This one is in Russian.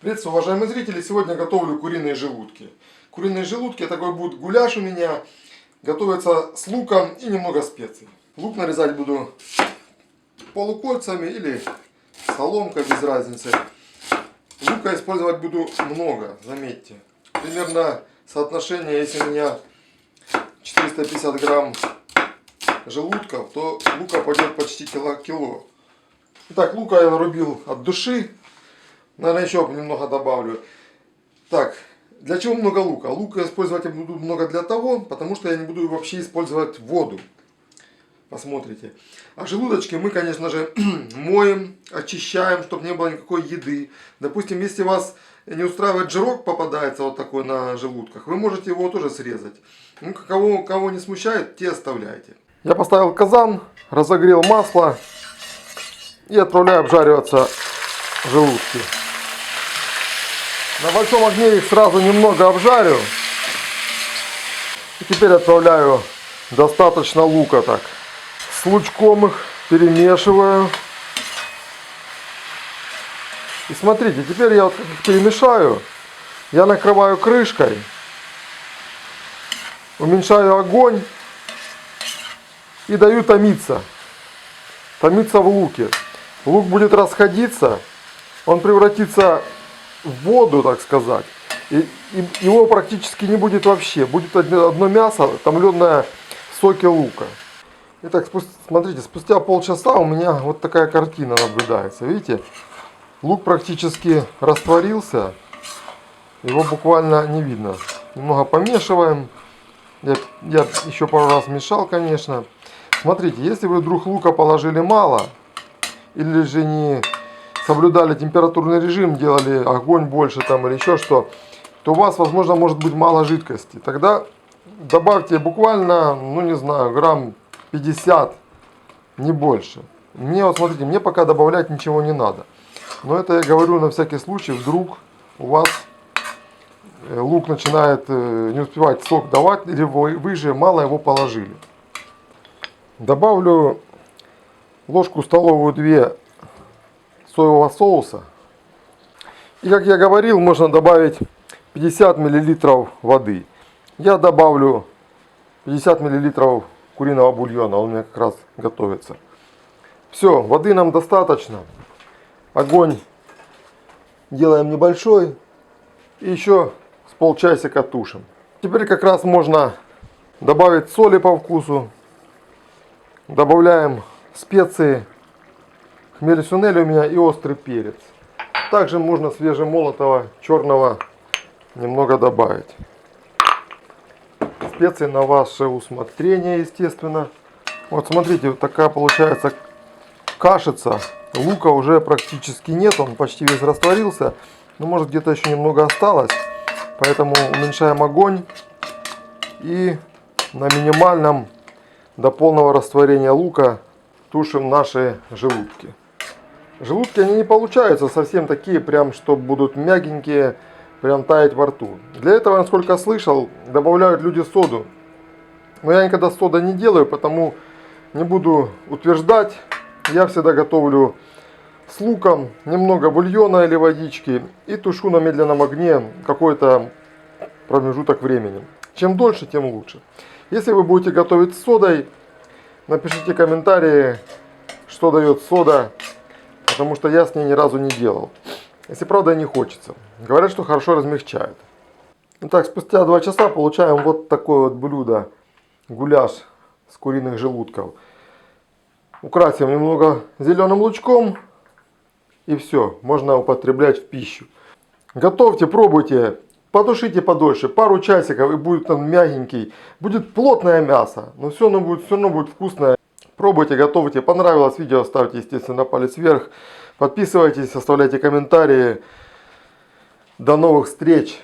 Приветствую, уважаемые зрители! Сегодня готовлю куриные желудки. Куриные желудки, такой будет гуляш у меня. Готовится с луком и немного специй. Лук нарезать буду полукольцами или соломкой, без разницы. Лука использовать буду много, заметьте. Примерно соотношение, если у меня 450 грамм желудков, то лука пойдет почти кило. Итак, лука я нарубил от души. Наверное, еще немного добавлю. Так, для чего много лука? Лука использовать я буду много для того, потому что я не буду вообще использовать воду. Посмотрите. А желудочки мы, конечно же, моем, очищаем, чтобы не было никакой еды. Допустим, если вас не устраивает жирок, попадается вот такой на желудках, вы можете его тоже срезать. Ну, кого не смущает, те оставляйте. Я поставил казан, разогрел масло и отправляю обжариваться желудки. На большом огне их сразу немного обжарю. И теперь отправляю достаточно лука так. С лучком их перемешиваю. И смотрите, теперь я вот их перемешаю. Я накрываю крышкой. Уменьшаю огонь. И даю томиться. Томиться в луке. Лук будет расходиться. Он превратится в воду, так сказать, и его практически не будет вообще. Будет одно мясо, томленное в соке лука. Итак, смотрите, спустя полчаса у меня вот такая картина наблюдается. Видите, лук практически растворился, его буквально не видно. Немного помешиваем. Я еще пару раз мешал, конечно. Смотрите, если вы вдруг лука положили мало, или же не соблюдали температурный режим, делали огонь больше там или еще что, то у вас, возможно, может быть мало жидкости. Тогда добавьте буквально, ну не знаю, грамм 50, не больше. Мне, вот смотрите, мне пока добавлять ничего не надо. Но это я говорю на всякий случай, вдруг у вас лук начинает не успевать сок давать, или вы же мало его положили. Добавлю ложку столовую 2 соевого соуса. И как я говорил, можно добавить 50 мл воды. Я добавлю 50 мл куриного бульона, он у меня как раз готовится. Все, воды нам достаточно. Огонь делаем небольшой. И еще с полчасика тушим. Теперь как раз можно добавить соли по вкусу. Добавляем специи. Хмель сунель у меня и острый перец. Также можно свежемолотого черного немного добавить. Специи на ваше усмотрение, естественно. Вот смотрите, вот такая получается кашица. Лука уже практически нет, он почти весь растворился. Но может где-то еще немного осталось. Поэтому уменьшаем огонь. И на минимальном до полного растворения лука тушим наши желудки. Желудки, они не получаются совсем такие, прям, что будут мягенькие, прям таять во рту. Для этого, насколько слышал, добавляют люди соду. Но я никогда сода не делаю, потому не буду утверждать. Я всегда готовлю с луком, немного бульона или водички и тушу на медленном огне какой-то промежуток времени. Чем дольше, тем лучше. Если вы будете готовить с содой, напишите комментарии, что дает сода. Потому что я с ней ни разу не делал. Если правда не хочется. Говорят, что хорошо размягчает. Итак, спустя 2 часа получаем вот такое вот блюдо. Гуляш с куриных желудков. Украсим немного зеленым лучком. И все. Можно употреблять в пищу. Готовьте, пробуйте. Потушите подольше. Пару часиков и будет он мягенький. Будет плотное мясо. Но все равно будет вкусное. Пробуйте, готовьте. Понравилось видео, ставьте, естественно, палец вверх. Подписывайтесь, оставляйте комментарии. До новых встреч!